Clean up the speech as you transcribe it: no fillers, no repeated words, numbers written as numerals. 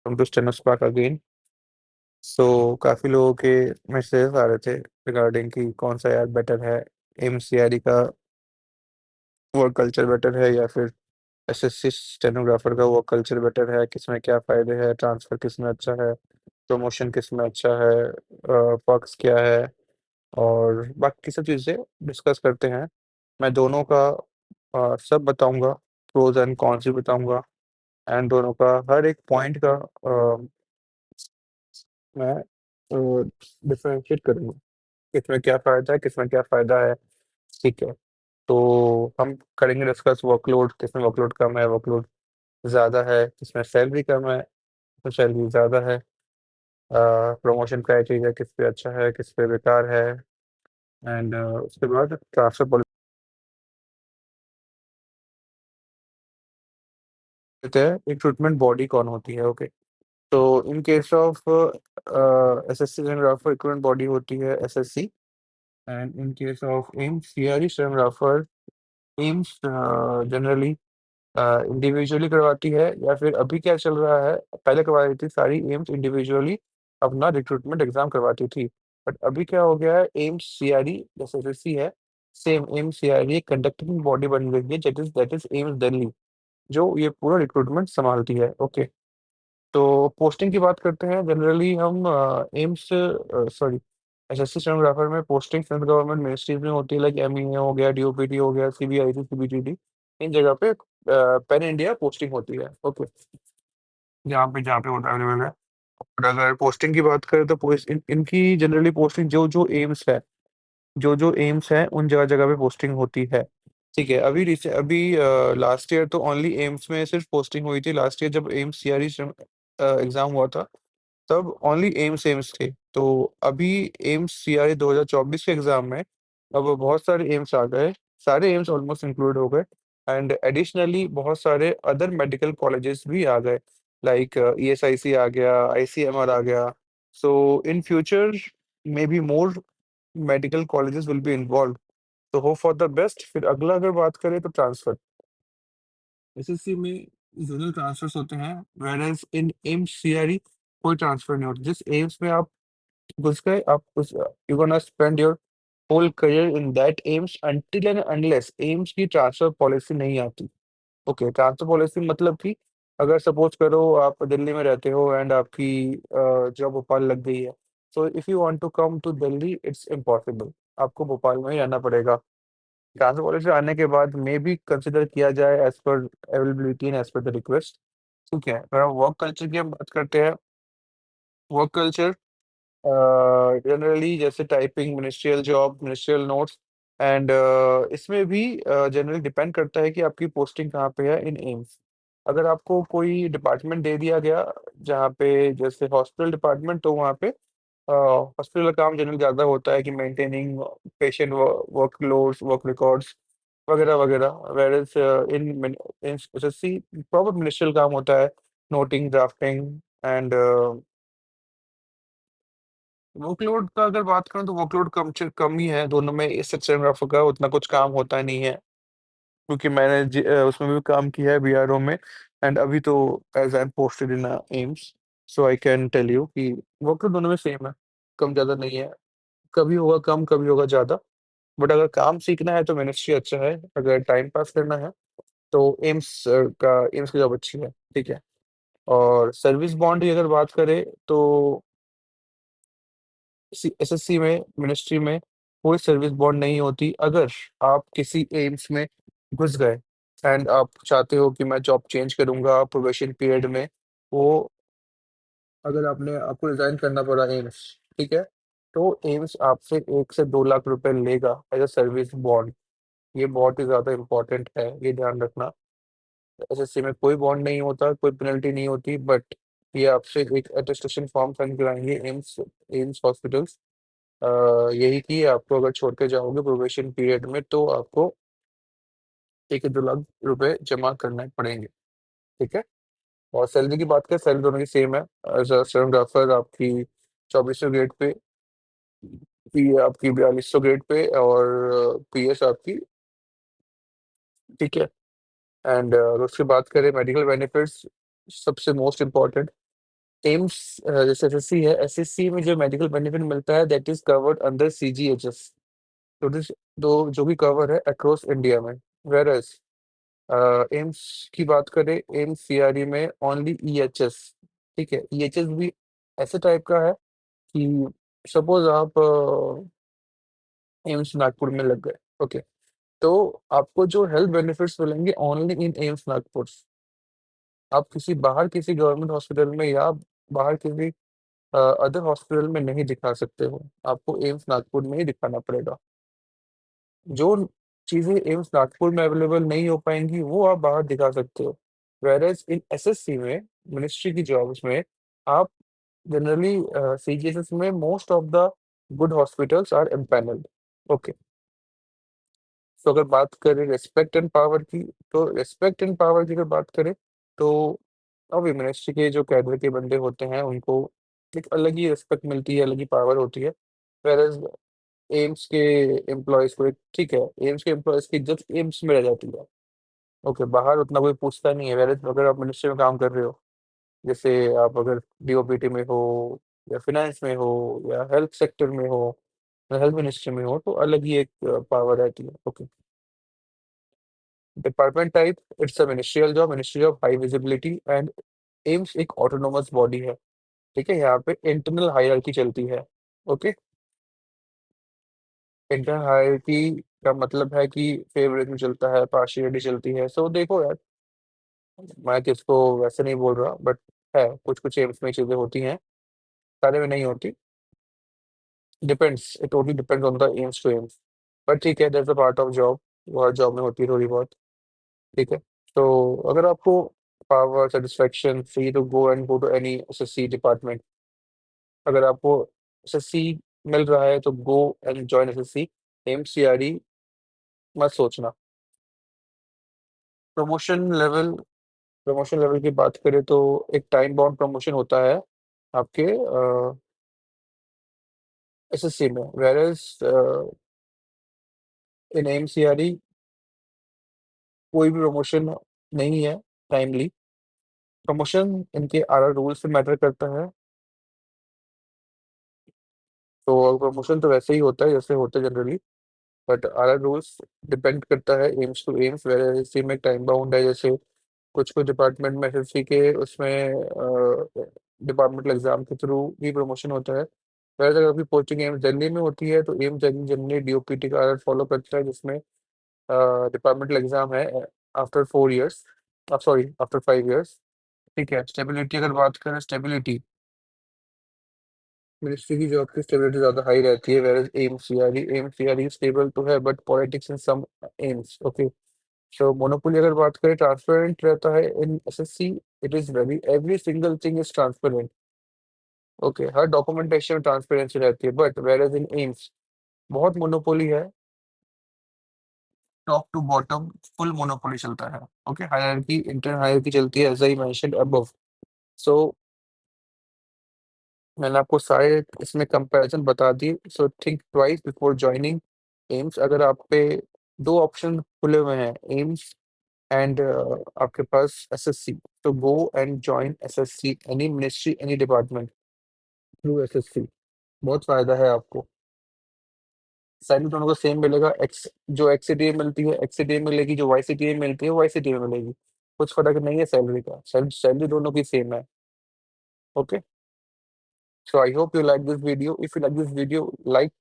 Welcome to Stenospark again. So काफ़ी लोगों के मैसेजेस आ रहे थे रिगार्डिंग कि कौन सा यार बेटर है, एमसीआरई का वर्क कल्चर बेटर है या फिर एसएससी स्टेनोग्राफर का वर्क कल्चर बेटर है, किसमें क्या फ़ायदे हैं, ट्रांसफ़र किसमें अच्छा है, प्रमोशन किसमें अच्छा है, पर्क्स क्या है और बाकी सब चीज़ें डिस्कस करते हैं। मैं दोनों का सब बताऊंगा, प्रोज एंड कॉन्स भी बताऊंगा एंड दोनों का हर एक पॉइंट का मैं डिफरेंशिएट करूंगा, किसमें क्या फ़ायदा है, किसमें क्या फ़ायदा है। ठीक है, तो हम करेंगे डिस्कस वर्कलोड, किसमें वर्कलोड कम है, वर्कलोड ज़्यादा है, किसमें सैलरी कम है, किसमें सैलरी ज़्यादा है, प्रमोशन क्राइटेरिया किस पे अच्छा है, किस पे बेकार है एंड उसके बाद ट्रांसफर पॉलिसी है, रिक्रूटमेंट बॉडी कौन होती है। ओके, तो in case of SSC stenographer recruitment body होती है SSC and in case of AIIMS CRE stenographer AIIMS generally individually करवाती है या फिर अभी क्या चल रहा है, पहले करवा रही थी सारी एम्स इंडिविजुअली अपना रिक्रूटमेंट एग्जाम करवाती थी, बट अभी क्या हो गया है, एम्स सीआरई जैसे एसएससी है, same AIIMS CRE conducting body बन गई है, दैट इज एम्स दिल्ली, जो ये पूरा रिक्रूटमेंट संभालती है। ओके, तो पोस्टिंग की बात करते हैं। जनरली हम एम्स सॉरी एसएससी स्टेनोग्राफर में पोस्टिंग सेंट्रल गवर्नमेंट मिनिस्ट्रीज में होती है, लाइक एमईए हो गया, डीओपीटी हो गया, सीबीआईसी, सीबीटीटी, इन जगह पे पैन इंडिया पोस्टिंग होती है। ओके, जहाँ पे होता है अवेलेबल है। और अगर पोस्टिंग की बात करें तो इनकी जनरली पोस्टिंग जो जो एम्स है, जो एम्स है उन जगह जगह पे पोस्टिंग होती है। ठीक है, अभी लास्ट ईयर तो ओनली एम्स में सिर्फ पोस्टिंग हुई थी। लास्ट ईयर जब एम्स सीआरई एग्जाम हुआ था तब ओनली एम्स एम्स थे। तो अभी एम्स सीआरई 2024 के एग्जाम में अब बहुत सारे एम्स आ गए, सारे एम्स ऑलमोस्ट इंक्लूड हो गए एंड एडिशनली बहुत सारे अदर मेडिकल कॉलेजेस भी आ गए, लाइक ईएसआईसी आ गया, आईसीएमआर आ गया। So in future may be more medical colleges will be involve, तो होप फॉर द बेस्ट। फिर अगला अगर बात करें तो ट्रांसफर, एसएससी में जोनल ट्रांसफर्स होते हैं, वेयरएज इन एम्स सीआरई कोई ट्रांसफर नहीं होता। जिस एम्स में आप घुस गए, आप उस you gonna spend your whole career in that AIIMS until and unless AIIMS की ट्रांसफर पॉलिसी नहीं आती। ओके, ट्रांसफर पॉलिसी मतलब कि अगर सपोज करो आप दिल्ली में रहते हो एंड आपकी जॉब भोपाल लग गई है, so if you want to come to Delhi it's impossible, आपको भोपाल में ही रहना पड़ेगा। ट्रांसफर पॉलिसी आने के बाद मे भी कंसिडर किया जाए as per availability and as per the request. ठीक है, अगर वर्क कल्चर की हम बात करते हैं, वर्क कल्चर जनरली जैसे typing, ministerial job, ministerial notes and इसमें भी जनरली डिपेंड करता है कि आपकी पोस्टिंग कहाँ पे है इन एम्स। अगर आपको कोई डिपार्टमेंट दे दिया गया जहाँ पे जैसे हॉस्पिटल डिपार्टमेंट, तो वहाँ पे हॉस्पिटल का काम जनरली ज़्यादा होता है कि maintaining patient workloads, work records वगैरह वगैरह, वेरएज इन इन एसएससी प्रॉपर मिनिस्ट्रियल काम होता है, नोटिंग, ड्राफ्टिंग एंड वर्कलोड का अगर बात करूँ तो वर्कलोड कम ही है दोनों में। इस स्टेनोग्राफर का उतना कुछ काम होता नहीं है, क्योंकि मैंने उसमें भी काम किया है बीआरओ में एंड अभी तो as I am posted in AIIMS, so I can tell you कि वर्कलोड दोनों में सेम है, कम ज़्यादा नहीं है। कभी होगा कम, कभी होगा ज़्यादा, बट अगर काम सीखना है तो मिनिस्ट्री अच्छा है, अगर टाइम पास करना है तो एम्स की जॉब अच्छी है। ठीक है, और सर्विस बॉन्ड की अगर बात करें तो एसएससी में, मिनिस्ट्री में कोई सर्विस बॉन्ड नहीं होती। अगर आप किसी एम्स में घुस गए एंड आप चाहते हो कि मैं जॉब चेंज करूंगा प्रोबेशन पीरियड में, वो अगर आपको रिजाइन करना पड़ा एम्स, ठीक है, तो एम्स आपसे 1 से 2 लाख रुपए लेगा एज अ सर्विस बॉन्ड। ये बहुत ही ज्यादा इंपॉर्टेंट है, ये ध्यान रखना। एसएससी में कोई बॉन्ड नहीं होता, कोई पेनल्टी नहीं होती, बट ये आपसे एक अटेस्टेशन फॉर्म साइन कराएंगे एम्स एम्स हॉस्पिटल्स, यही कि आपको अगर छोड़ के जाओगे प्रोबेशन पीरियड में तो आपको 1 से 2 लाख रुपए जमा करने पड़ेंगे। ठीक है, और सैलरी की बात करें, सैलरी दोनों की सेम है। एज अ स्टेनोग्राफर आपकी 2400 ग्रेड पे, पी आपकी 4200 ग्रेड पे और पीएस आपकी। ठीक है, एंड उसकी बात करें मेडिकल बेनिफिट्स, सबसे मोस्ट इम्पॉर्टेंट एम्स जैसे एसएससी है, एसएससी में जो मेडिकल बेनिफिट मिलता है that is covered under CGHS. तो दिस दो जो भी कवर है अक्रॉस इंडिया में। वेर एज एम्स की बात करें, एम्स सीआरई में ओनली ईएचएस। ठीक है, ईएचएस भी ऐसे टाइप का है कि सपोज आप एम्स नागपुर में लग गए, ओके, तो आपको जो हेल्थ बेनिफिट्स मिलेंगे ओनली इन एम्स नागपुर। आप किसी बाहर किसी गवर्नमेंट हॉस्पिटल में या बाहर किसी अदर हॉस्पिटल में नहीं दिखा सकते हो, आपको एम्स नागपुर में ही दिखाना पड़ेगा। जो चीजें एम्स नागपुर में अवेलेबल नहीं हो पाएंगी वो आप बाहर दिखा सकते हो। वेरएज इन एसएससी में, मिनिस्ट्री की जॉब्स में, आप जनरली सीजीएचएस में most of the good hospitals are empanelled. Okay, तो अगर बात करें रेस्पेक्ट एंड पावर की, तो रेस्पेक्ट एंड पावर की अगर बात करें तो अभी मिनिस्ट्री के जो कैडर के बंदे होते हैं उनको एक अलग ही रिस्पेक्ट मिलती है, अलग ही पावर होती है। वेरएज एम्स के एम्प्लॉयज को ठीक है, एम्स के एम्प्लॉयज की इज्जत एम्स में रह जाती है। ओके, बाहर उतना कोई पूछता नहीं है। वेरएज अगर आप मिनिस्ट्री में काम कर रहे हो, जैसे आप अगर डीओपीटी में हो या फिनेंस में हो या हेल्थ सेक्टर में हो या हेल्थ मिनिस्ट्री में हो, तो अलग ही एक पावर रहती है। Okay, department type, it's a ministerial job, ministry of high visibility and AIIMS एक ऑटोनोमस बॉडी है। ठीक है, यहाँ पे इंटरनल हायरार्की चलती है। ओके, इंटरनल हायरार्की का मतलब है कि फेवरेट चलता है, पार्शियलिटी चलती है। सो देखो यार, मैं किसको वैसे नहीं बोल रहा, बट है कुछ कुछ एम्स में चीजें होती हैं, सारे में नहीं होती। Depends, it totally depends on the AIIMS to AIIMS. But ठीक है, that's a part of job, वो हर जॉब में होती है थोड़ी बहुत। ठीक है, तो अगर आपको power satisfaction free to go and go to any SSC department, अगर आपको एसएससी मिल रहा है तो go and join SSC. MCRE मत सोचना। प्रमोशन लेवल, प्रमोशन लेवल की बात करें तो एक टाइम बाउंड प्रमोशन होता है आपके एसएससी में। वेर एज इन एमसीआरई कोई भी प्रमोशन नहीं है टाइमली। प्रमोशन इनके आर रूल से मैटर करता है। तो प्रमोशन तो वैसे ही होता है जैसे होता है generally, but our rules depend करता है एम्स टू एम्स। वेर इसी में टाइम बाउंड है, जैसे कुछ कुछ डिपार्टमेंट में एसएससी के उसमें डिपार्टमेंटल एग्जाम के थ्रू भी प्रमोशन होता है। वैसे अगर आपकी पोस्टिंग एम्स दिल्ली में होती है तो एम्स जनरली डीओपीटी का फॉलो करता है, जिसमें डिपार्टमेंटल एग्जाम है after 4 years, sorry after 5 years. ठीक है, स्टेबिलिटी अगर बात करें, स्टेबिलिटी मिनिस्ट्री की जॉब की स्टेबिलिटी ज्यादा हाई रहती है। Where M C R E stable तो है but politics in some AIIMS. Okay, so monopoly अगर बात करें, ट्रांसपेरेंट रहता है in SSC. It is very every single thing is transparent. Okay, हर डॉक्यूमेंटेशन में ट्रांसपेरेंसी रहती है, but where as in AIIMS बहुत मोनोपोली है, top to bottom full monopoly चलता है। ओके, हायरार्की, इंटर हायरार्की चलती है as I mentioned above. So मैंने आपको सारे इसमें कंपैरिजन बता दिए, so think twice before joining AIIMS. अगर आप पे दो ऑप्शन खुले हुए हैं, एम्स एंड आपके पास एसएससी, तो go and join SSC, any ministry any department through SSC. बहुत फायदा है आपको। सैलरी दोनों को सेम मिलेगा। एक्स जो एक्सीडीए मिलती है एक्सीडीए मिलेगी, जो वाईसीटीए मिलती है वाईसीटीए में मिलेगी। कुछ फर्क नहीं है सैलरी का, सैलरी दोनों की सेम है। Okay, so I hope you like this video. If you like this video, like